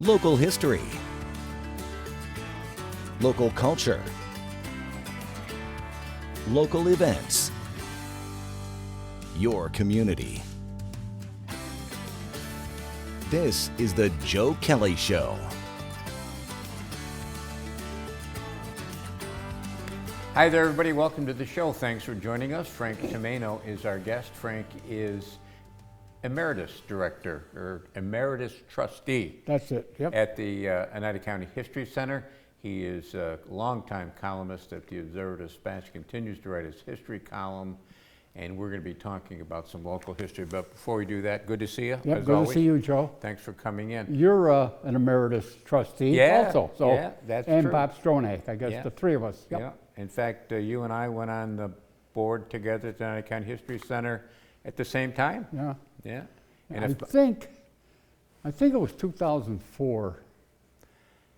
Local history. Local culture. Local events. Your community. This is the Joe Kelly Show. Hi there, everybody. Welcome to the show. Thanks for joining us. Frank Tomaino is our guest. Frank is Emeritus Director, or Emeritus Trustee. That's it, yep. At the Oneida County History Center. He is a longtime columnist at the Observer-Dispatch, continues to write his history column, and we're going to be talking about some local history. But before we do that, good to see you, Yep, as good always. to see you, Joe. Thanks for coming in. You're an emeritus trustee also. So, yeah, that's and true. Bob Stronach, I guess Yeah. the three of us. Yep. Yeah. In fact, you and I went on the board together at the Oneida County History Center at the same time. Yeah. Yeah. I think it was 2004.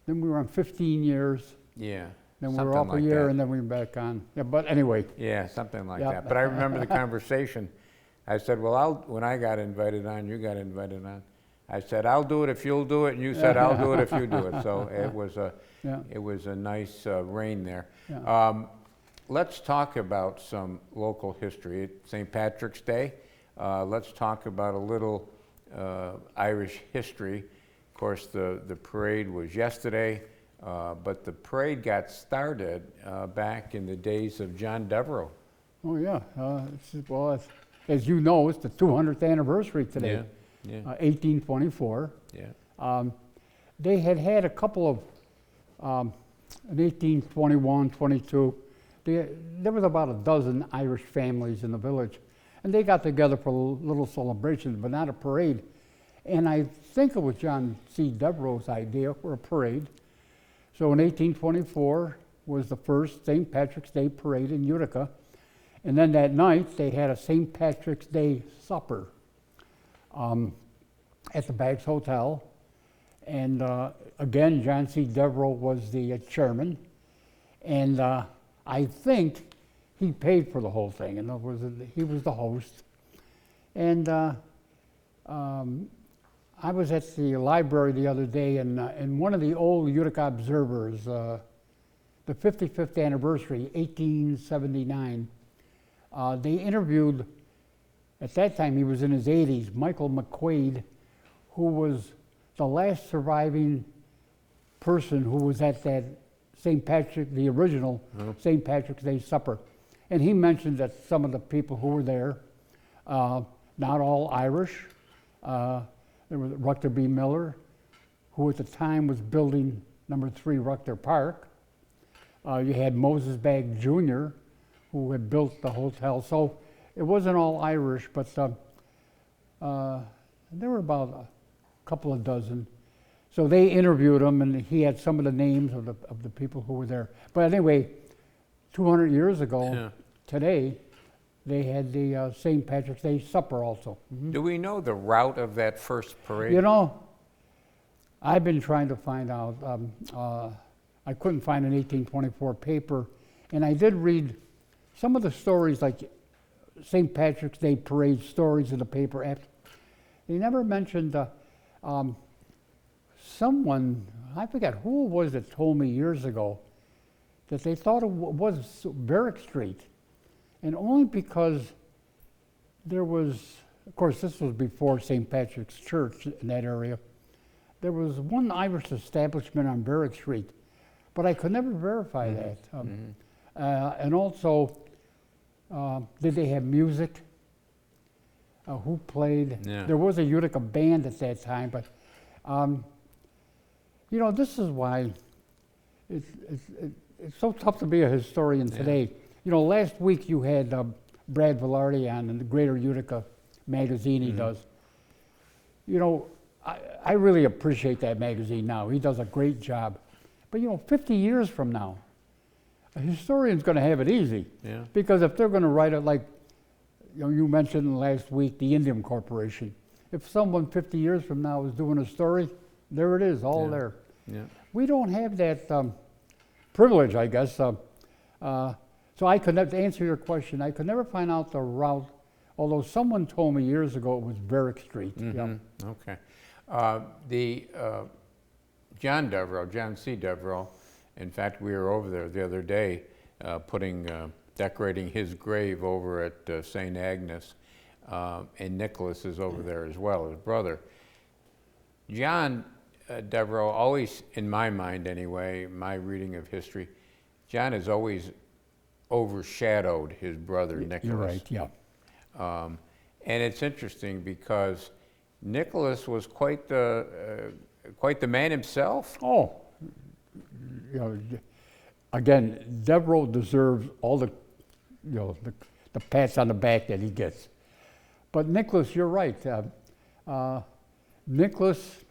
Then we were on 15 years. Yeah. Then we something were up like a year, that. and then we were back on. Yeah, but anyway. Yeah, something like Yeah. that. But I remember the conversation. I said, well, when I got invited on, you got invited on. I said, I'll do it if you'll do it, and you said, I'll do it if you do it. So it was a nice reign there. Yeah. Let's talk about some local history. It's St. Patrick's Day. Let's talk about a little Irish history. Of course, the parade was yesterday, but the parade got started back in the days of John Devereux. Oh, yeah. As you know, it's the 200th anniversary today. Yeah. 1824. Yeah. They had a couple of, in 1821, 22, there was about a dozen Irish families in the village. And they got together for a little celebration, but not a parade. And I think it was John C. Devereux's idea for a parade. So in 1824 was the first St. Patrick's Day parade in Utica. And then that night, they had a St. Patrick's Day supper at the Baggs Hotel. And again, John C. Devereux was the chairman. And I think he paid for the whole thing. In other words, he was the host. And I was at the library the other day, and one of the old Utica Observers, the 55th anniversary, 1879, they interviewed, at that time he was in his 80s, Michael McQuaid, who was the last surviving person who was at that St. Patrick, the original St. Patrick's Day supper. And he mentioned that some of the people who were there, not all Irish. There was Rutger B. Miller, who at the time was building number 3 Rutger Park. You had Moses Bagg Jr., who had built the hotel. So it wasn't all Irish, but there were about a couple of dozen. So they interviewed him, and he had some of the names of the people who were there. But anyway, 200 years ago, today, they had the St. Patrick's Day supper also. Mm-hmm. Do we know the route of that first parade? You know, I've been trying to find out. I couldn't find an 1824 paper, and I did read some of the stories, like St. Patrick's Day parade stories in the paper. They never mentioned someone, I forget who it was that told me years ago, that they thought it was Varick Street. And only because there was, of course, this was before St. Patrick's Church in that area. There was one Irish establishment on Varick Street, but I could never verify that. And also, did they have music? Who played? Yeah. There was a Utica band at that time, but you know, this is why it's so tough to be a historian today. You know, last week you had Brad Velarde on in the Greater Utica magazine he does. You know, I really appreciate that magazine now. He does a great job. But you know, 50 years from now, a historian's going to have it easy. Yeah. Because if they're going to write it like, you know, you mentioned last week, the Indian Corporation. If someone 50 years from now is doing a story, there it is, all there. Yeah. We don't have that privilege, I guess. So I could never, to answer your question, I could never find out the route, although someone told me years ago it was Varick Street. Okay. John Devereux, John C. Devereux. In fact, we were over there the other day decorating his grave over at St. Agnes, and Nicholas is over there as well, his brother. John Devereux, always, in my mind anyway, my reading of history, John has always overshadowed his brother Nicholas. You're right, yeah. And it's interesting because Nicholas was quite the man himself. Oh, you know, again, Devereux deserves all the, you know, the pats on the back that he gets. But Nicholas, you're right. Nicholas,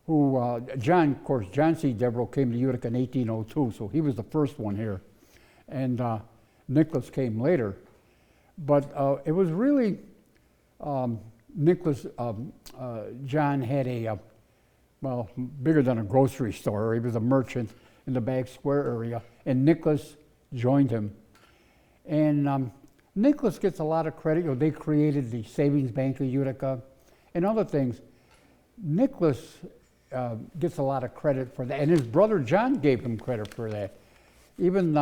who, John, of course, John C. Devereux came to Utica in 1802, so he was the first one here. And Nicholas came later. But it was really, Nicholas, John had a, well, bigger than a grocery store. He was a merchant in the Bag Square area, and Nicholas joined him. And Nicholas gets a lot of credit. You know, they created the Savings Bank of Utica and other things. Nicholas gets a lot of credit for that, and his brother John gave him credit for that. Even,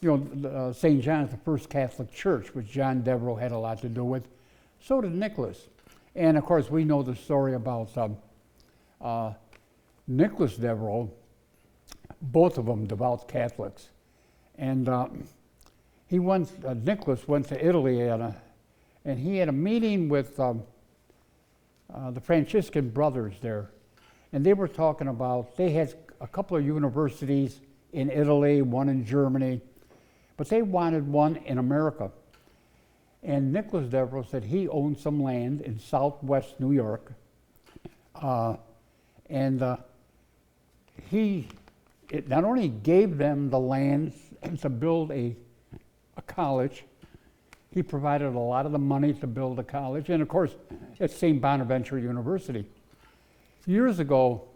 you know, St. John's the first Catholic church, which John Devereux had a lot to do with. So did Nicholas. And of course, we know the story about Nicholas Devereux, both of them devout Catholics. And Nicholas went to Italy and he had a meeting with the Franciscan brothers there. And they were talking about, they had a couple of universities in Italy, one in Germany, but they wanted one in America. And Nicholas Devereux said he owned some land in southwest New York. He not only gave them the land to build a college, he provided a lot of the money to build a college, and of course, at St. Bonaventure University. Years ago,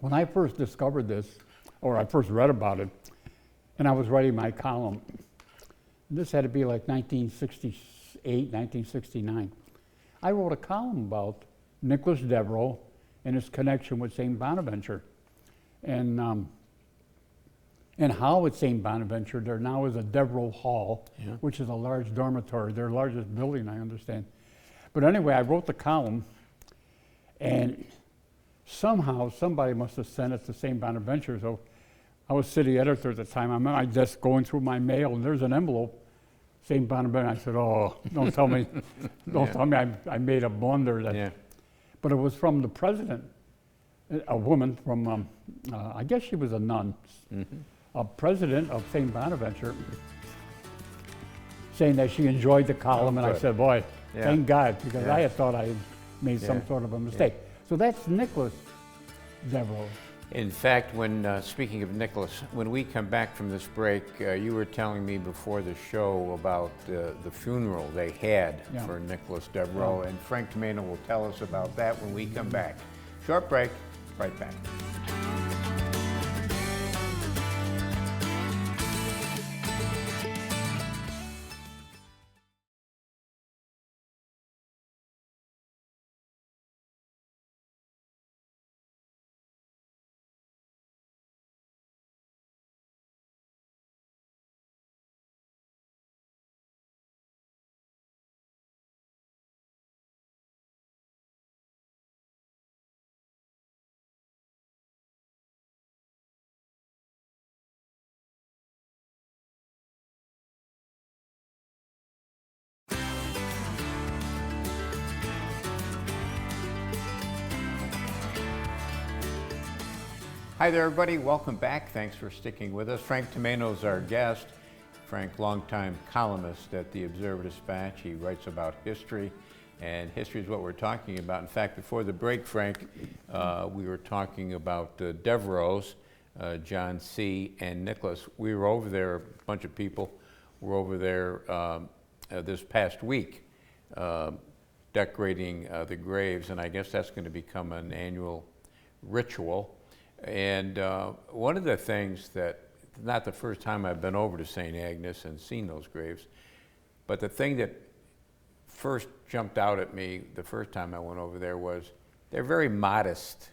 when I first discovered this, or I first read about it, and I was writing my column, this had to be like 1968, 1969. I wrote a column about Nicholas Devereux and his connection with St. Bonaventure. And how at St. Bonaventure there now is a Devereux Hall, yeah, which is a large dormitory, their largest building, I understand. But anyway, I wrote the column, and somehow somebody must have sent it to St. Bonaventure. So I was city editor at the time. I'm at my desk going through my mail, and there's an envelope, St. Bonaventure. I said, "Oh, don't tell me, tell me I made a blunder." That, yeah. But it was from the president, a woman from, I guess she was a nun, a president of St. Bonaventure, saying that she enjoyed the column, and I said, "Boy, yeah, thank God," because I had thought I had made some sort of a mistake. Yeah. So that's Nicholas Devereux. In fact, when speaking of Nicholas, when we come back from this break, you were telling me before the show about the funeral they had for Nicholas Devereux, and Frank Tomaino will tell us about that when we come back. Short break, right back. Hi there, everybody. Welcome back. Thanks for sticking with us. Frank Tomaino is our guest. Frank, longtime columnist at the Observer-Dispatch. He writes about history, and history is what we're talking about. In fact, before the break, Frank, we were talking about Devereux, John C. and Nicholas. We were over there, a bunch of people were over there this past week decorating the graves, and I guess that's going to become an annual ritual. And one of the things that, not the first time I've been over to St. Agnes and seen those graves, but the thing that first jumped out at me the first time I went over there was they're very modest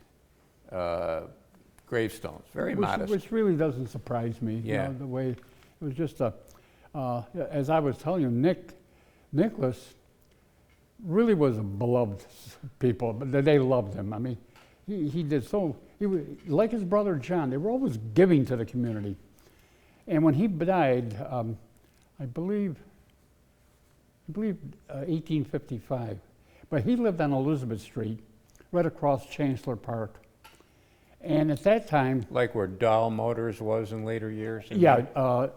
gravestones, very which, modest. Which really doesn't surprise me. Yeah. You know, the way it was just a, as I was telling you, Nicholas really was a beloved people, but they loved him. I mean, he did so, he was, like his brother John, they were always giving to the community. And when he died, I believe 1855, but he lived on Elizabeth Street, right across Chancellor Park. And at that time, Like where Dahl Motors was in later years? yeah,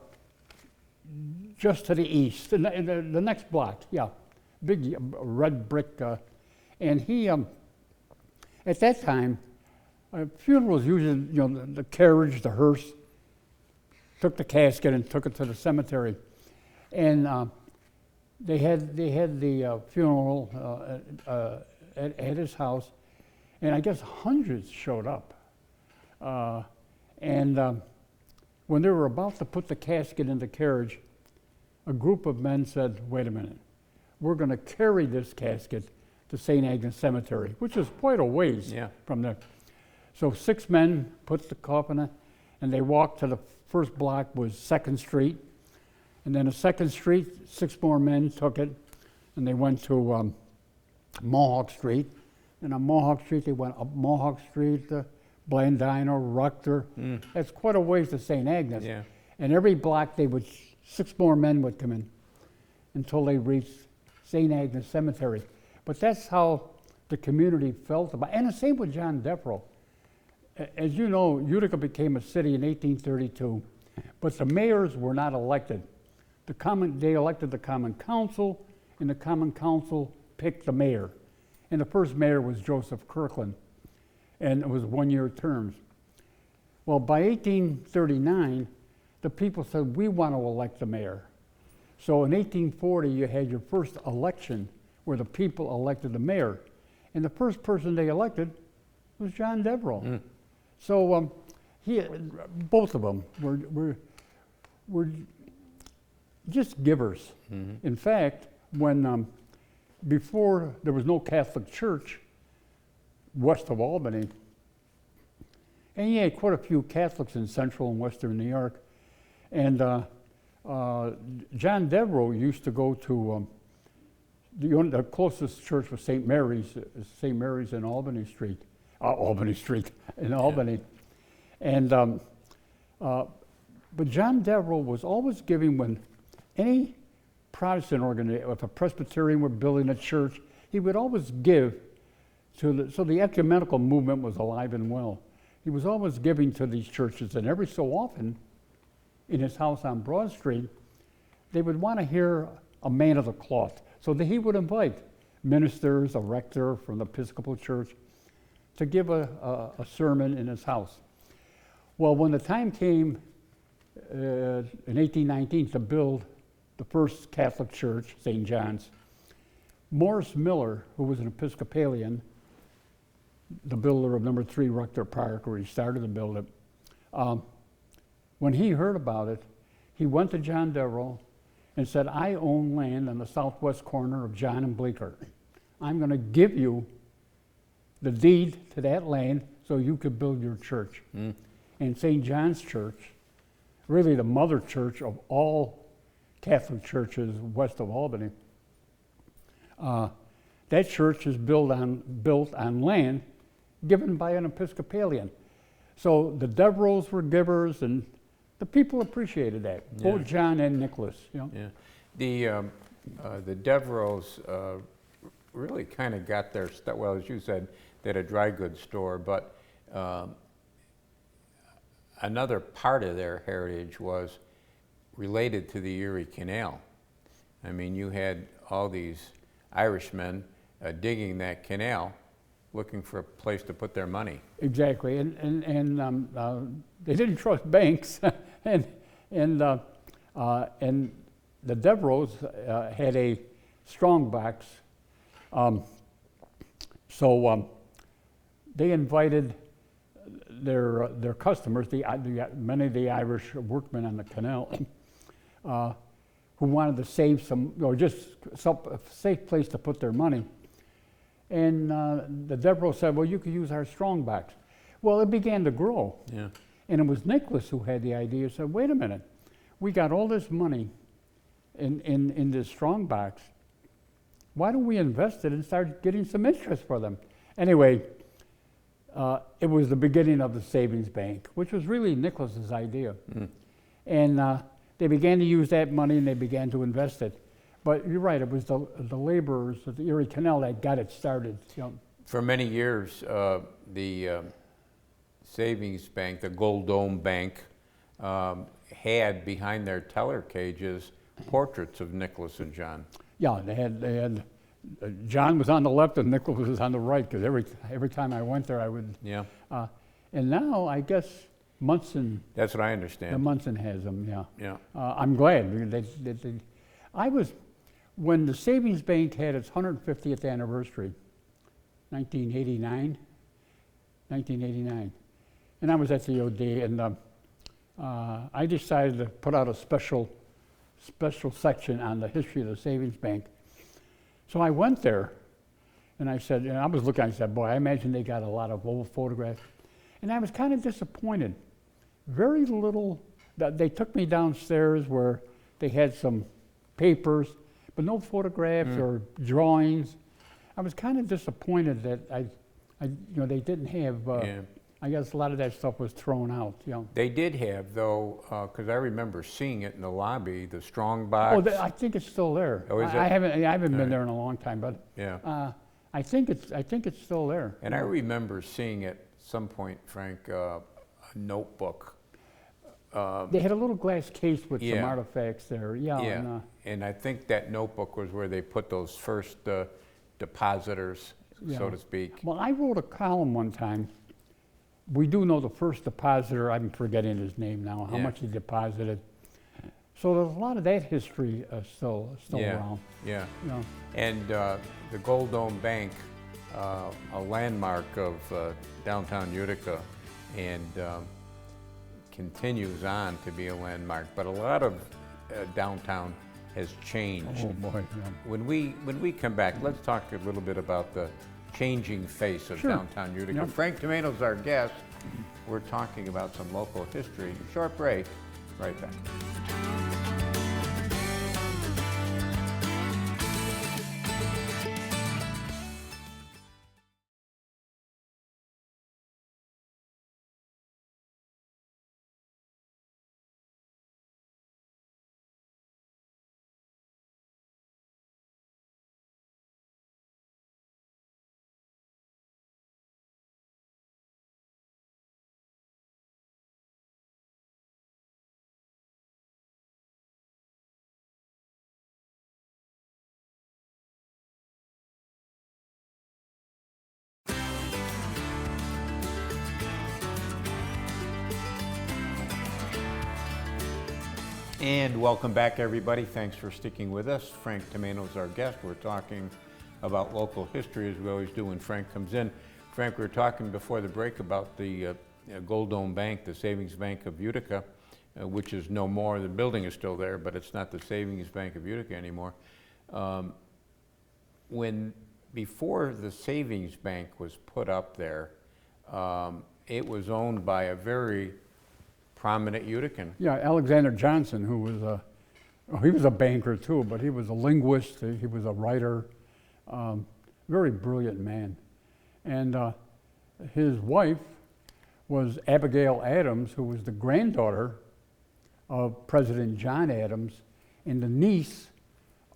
just to the east, in the next block, yeah, big red brick. And he, at that time, funerals usually, you know, the carriage, the hearse, took the casket and took it to the cemetery. And they had the funeral at his house, and I guess hundreds showed up. When they were about to put the casket in the carriage, a group of men said, "Wait a minute, we're going to carry this casket to St. Agnes Cemetery," which is quite a ways from there. So 6 men put the coffin in, and they walked to the first block was 2nd Street. And then a 2nd Street, 6 more men took it, and they went to Mohawk Street. And on Mohawk Street, they went up Mohawk Street, Blandino, Rucker. That's quite a ways to St. Agnes. Yeah. And every block, 6 more men would come in until they reached St. Agnes Cemetery. But that's how the community felt about it. And the same with John Devereux. As you know, Utica became a city in 1832, but the mayors were not elected. They elected the Common Council, and the Common Council picked the mayor. And the first mayor was Joseph Kirkland, and it was 1-year terms. Well, by 1839, the people said, "We want to elect the mayor." So in 1840, you had your first election where the people elected the mayor. And the first person they elected was John Devereux. So both of them were just givers. In fact, when before there was no Catholic Church west of Albany, and you had quite a few Catholics in central and western New York, and John Devereux used to go to the closest church was St. Mary's in Albany Street in Albany, and but John Devereux was always giving when any Protestant organization, if a Presbyterian were building a church, he would always give to so the ecumenical movement was alive and well. He was always giving to these churches, and every so often, in his house on Broad Street, they would want to hear a man of the cloth. So that he would invite ministers, a rector from the Episcopal Church, to give a sermon in his house. Well, when the time came in 1819 to build the first Catholic church, St. John's, Morris Miller, who was an Episcopalian, the builder of number 3 Rucker Park, where he started to build it, when he heard about it, he went to John Devereux and said, "I own land on the southwest corner of John and Bleecker. I'm going to give you the deed to that land so you could build your church." And St. John's Church, really the mother church of all Catholic churches west of Albany, that church is built on land given by an Episcopalian. So the Devereux were givers, and the people appreciated that, both John and Nicholas. You know? Yeah. The Devereux really kind of got their stuff, well, as you said, they had a dry goods store, but another part of their heritage was related to the Erie Canal. I mean, you had all these Irishmen digging that canal, looking for a place to put their money. Exactly, and they didn't trust banks, and the Devereux had a strong box, so they invited their customers, many of the Irish workmen on the canal, who wanted to save some, or just a safe place to put their money. And the Devereux said, "Well, you could use our strong box." Well, it began to grow. Yeah. And it was Nicholas who had the idea. Said, wait a minute, we got all this money in this strong box. Why don't we invest it and start getting some interest for them? Anyway, it was the beginning of the savings bank, which was really Nicholas's idea. And they began to use that money and they began to invest it. But you're right, it was the laborers at the Erie Canal that got it started. You know. For many years, the savings bank, the Gold Dome Bank, had behind their teller cages portraits of Nicolas and John. Yeah, they had John was on the left and Nicholas was on the right, because every time I went there, I would. Yeah. And now I guess Munson. That's what I understand. The Munson has them. Yeah. Yeah. I'm glad. I was when the savings bank had its 150th anniversary, 1989, and I was at the OD, and I decided to put out a special section on the history of the savings bank. So I went there, and I said, and I was looking, I said, boy, I imagine they got a lot of old photographs. And I was kind of disappointed. Very little, they took me downstairs where they had some papers, but no photographs or drawings. I was kind of disappointed that they didn't have, I guess a lot of that stuff was thrown out. You know. They did have, though, because I remember seeing it in the lobby, the strong box. Oh, I think it's still there. Oh, is it? I haven't been there in a long time, but Yeah. I think it's still there. And I remember seeing at some point, Frank, a notebook. They had a little glass case with some Yeah. artifacts there. Yeah. Yeah. And I think that notebook was where they put those first depositors, so to speak. Well, I wrote a column one time. We do know the first depositor. I'm forgetting his name now. How much he deposited. So there's a lot of that history still around. Yeah. You know. And the Gold Dome Bank, a landmark of downtown Utica, and continues on to be a landmark. But a lot of downtown has changed. Oh boy. Yeah. When we come back, let's talk a little bit about the changing face of downtown Utica. Yep. Frank Tomaino's our guest. We're talking about some local history. Short break, right back. And welcome back, everybody. Thanks for sticking with us. Frank Tomaino is our guest. We're talking about local history, as we always do when Frank comes in. Frank, we were talking before the break about the Gold Dome Bank, the Savings Bank of Utica, which is no more. The building is still there, but it's not the Savings Bank of Utica anymore. Before the Savings Bank was put up there, it was owned by a very prominent Utican. Yeah, Alexander Johnson, who was he was a banker too, but he was a linguist, he was a writer, very brilliant man. And his wife was Abigail Adams, who was the granddaughter of President John Adams and the niece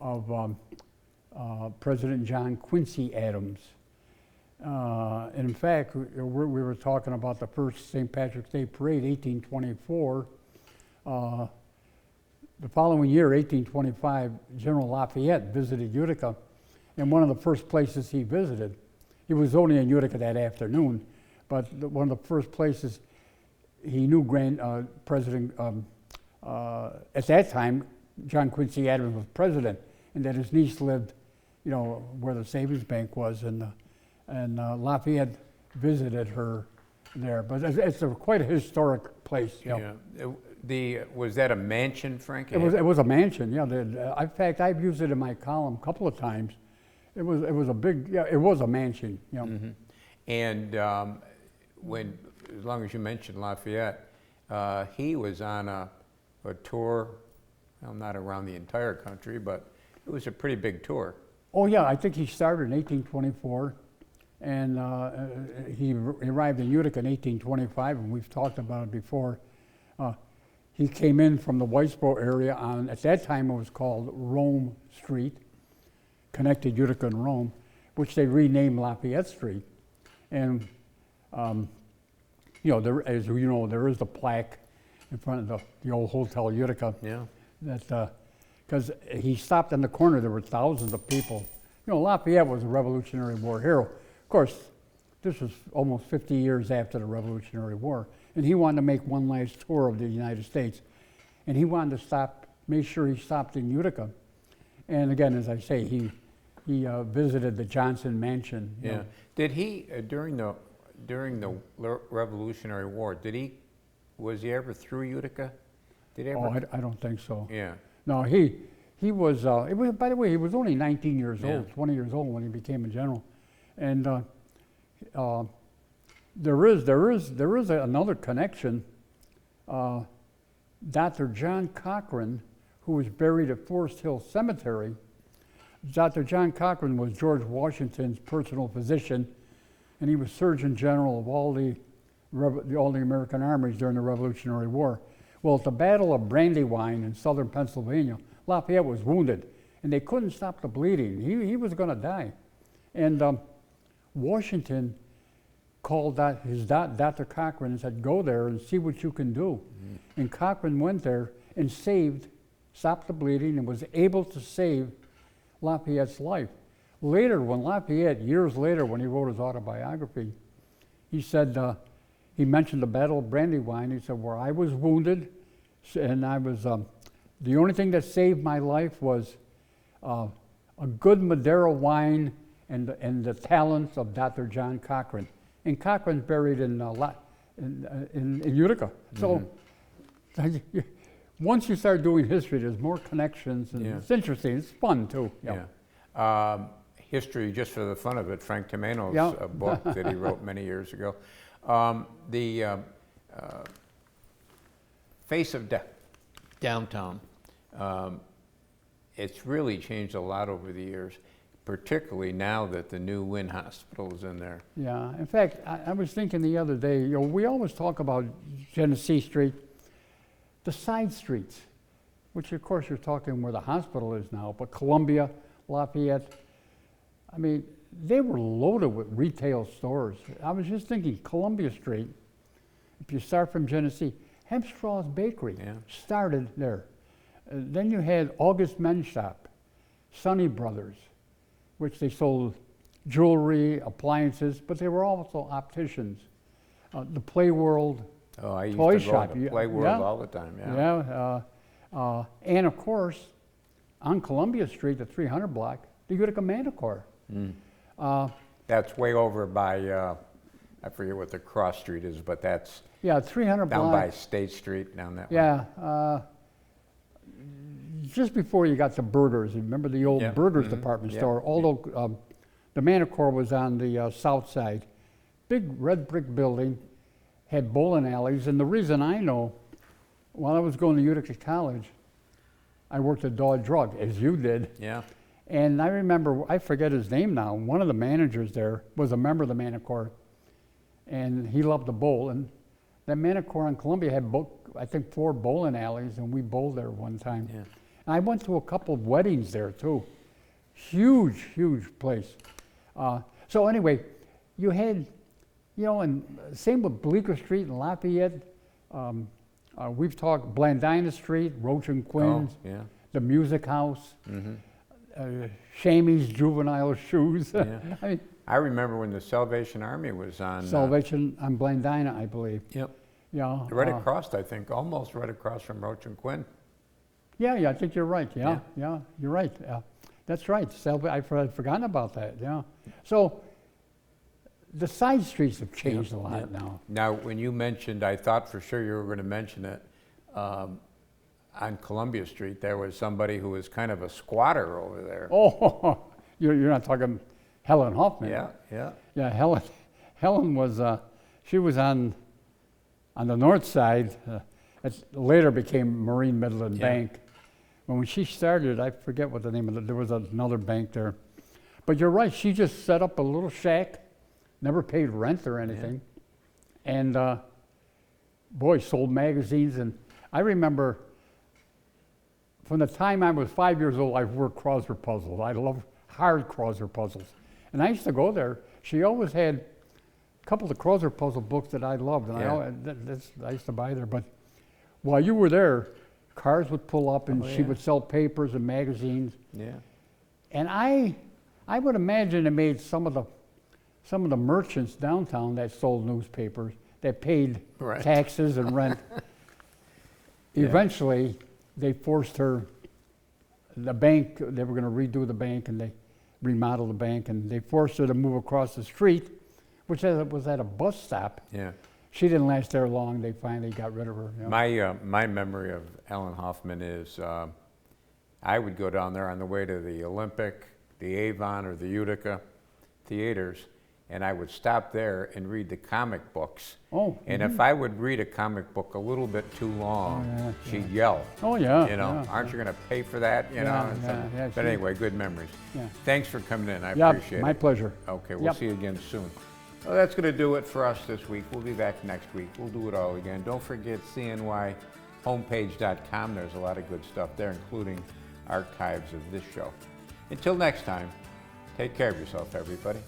of President John Quincy Adams. And in fact, we were talking about the first St. Patrick's Day Parade, 1824. The following year, 1825, General Lafayette visited Utica, and one of the first places he visited, he was only in Utica that afternoon, but one of the first places he knew President, at that time, John Quincy Adams was president, and that his niece lived, you know, where the Savings Bank was, and Lafayette visited her there. But it's quite a historic place. Yeah. Was that a mansion, Frank? It was a mansion. Yeah. In fact, I've used it in my column a couple of times. It was a big. Yeah, it was a mansion. You know. And when as long as you mentioned Lafayette, he was on a tour, well, not around the entire country, but it was a pretty big tour. Oh yeah, I think he started in 1824, and he arrived in Utica in 1825, and we've talked about it before. He came in from the Whitesboro area on, at that time it was called Rome Street, connected Utica and Rome, which they renamed Lafayette Street. And you know, as you know, there is the plaque in front of the old Hotel Utica. Yeah. That because he stopped in the corner, there were thousands of people. You know, Lafayette was a Revolutionary War hero. Of course, this was almost 50 years after the Revolutionary War, and he wanted to make one last tour of the United States, and he wanted to make sure he stopped in Utica. And again, as I say, he visited the Johnson Mansion. Yeah. Know. Did he during the Revolutionary War? Was he ever through Utica? Did he ever? Oh, I don't think so. Yeah. No, he was. By the way, he was only 19 years Yeah. old, 20 years old when he became a general, and there is another connection. Dr. John Cochran, who was buried at Forest Hill Cemetery. Dr. John Cochran was George Washington's personal physician, and he was Surgeon General of all the American armies during the Revolutionary War. Well, at the Battle of Brandywine in southern Pennsylvania, Lafayette was wounded, and they couldn't stop the bleeding. He was going to die. And Washington called Dr. Cochran and said, go there and see what you can do. Mm-hmm. And Cochran went there and stopped the bleeding, and was able to save Lafayette's life. Later, years later, when he wrote his autobiography, he said, he mentioned the Battle of Brandywine. He said, where I was wounded, and I was, the only thing that saved my life was a good Madeira wine and the talents of Dr. John Cochran. And Cochran's buried in Utica. So once you start doing history, there's more connections, and it's interesting. It's fun too. Yeah. History, just for the fun of it, Frank Tomaino's book that he wrote many years ago. The face of downtown, it's really changed a lot over the years, particularly now that the new Wynn Hospital is in there. Yeah, in fact, I was thinking the other day, you know, we always talk about Genesee Street, the side streets, which of course you're talking where the hospital is now, but Columbia, Lafayette, I mean, they were loaded with retail stores. I was just thinking Columbia Street, if you start from Genesee, Hempstraw's Bakery started there. Then you had August Men's Shop, Sonny Brothers, which they sold jewelry, appliances, but they were also opticians. The Play World, I used toy to go shop. to the Play World all the time. And of course, on Columbia Street, the 300 block, the Utica Manticore. That's way over by, I forget what the cross street is, but that's 300 down block. by State Street, down that way. Yeah, just before you got to Burgers, remember the old Burgers department store? Although the Manticore was on the south side. Big red brick building, had bowling alleys, and the reason I know, while I was going to Utica College, I worked at Dodge Drug, as you did. Yeah. And I remember, I forget his name now, one of the managers there was a member of the Manticore, and he loved to bowl. And that Manticore on Columbia had, I think, 4 bowling alleys, and we bowled there one time. Yeah. And I went to a couple of weddings there, too. Huge, huge place. So anyway, you had, you know, and same with Bleecker Street and Lafayette. We've talked Blandina Street, Roach and Quinn's, the Music House. Shamey's Juvenile Shoes. I remember when the Salvation Army was on... Salvation on Blandina, I believe. Yep. Yeah. Right across, I think, almost right across from Roach and Quinn. Yeah, I think you're right. Yeah, you're right. That's right. I'd forgotten about that, yeah. So the side streets have changed a lot now. Now, when you mentioned, I thought for sure you were going to mention it, on Columbia Street, there was somebody who was kind of a squatter over there. Oh, you're not talking Helen Hoffman. Yeah. Yeah, Helen was, she was on on the north side, it later became Marine Midland Bank. When she started, I forget what the name of it, there was another bank there. But you're right, she just set up a little shack, never paid rent or anything. And boy, sold magazines. And I remember from the time I was 5 years old, I've worked crossword puzzles. I love hard crossword puzzles. And I used to go there. She always had a couple of crossword puzzle books that I loved. And I used to buy there. But while you were there, cars would pull up and she would sell papers and magazines. Yeah. And I would imagine it made some of the merchants downtown that sold newspapers, that paid taxes and rent. Eventually, they forced her, the bank, they were going to redo the bank and they remodeled the bank, and they forced her to move across the street, which was at a bus stop. Yeah. She didn't last there long. They finally got rid of her. You know. My memory of Ellen Hoffman is I would go down there on the way to the Olympic, the Avon, or the Utica theaters, and I would stop there and read the comic books. Oh. And if I would read a comic book a little bit too long, she'd yell. Oh yeah. You know, aren't you going to pay for that? You know. But anyway, good memories. Yeah. Thanks for coming in. I appreciate it. My pleasure. Okay, we'll see you again soon. Well, that's going to do it for us this week. We'll be back next week. We'll do it all again. Don't forget cnyhomepage.com. There's a lot of good stuff there, including archives of this show. Until next time, take care of yourself, everybody.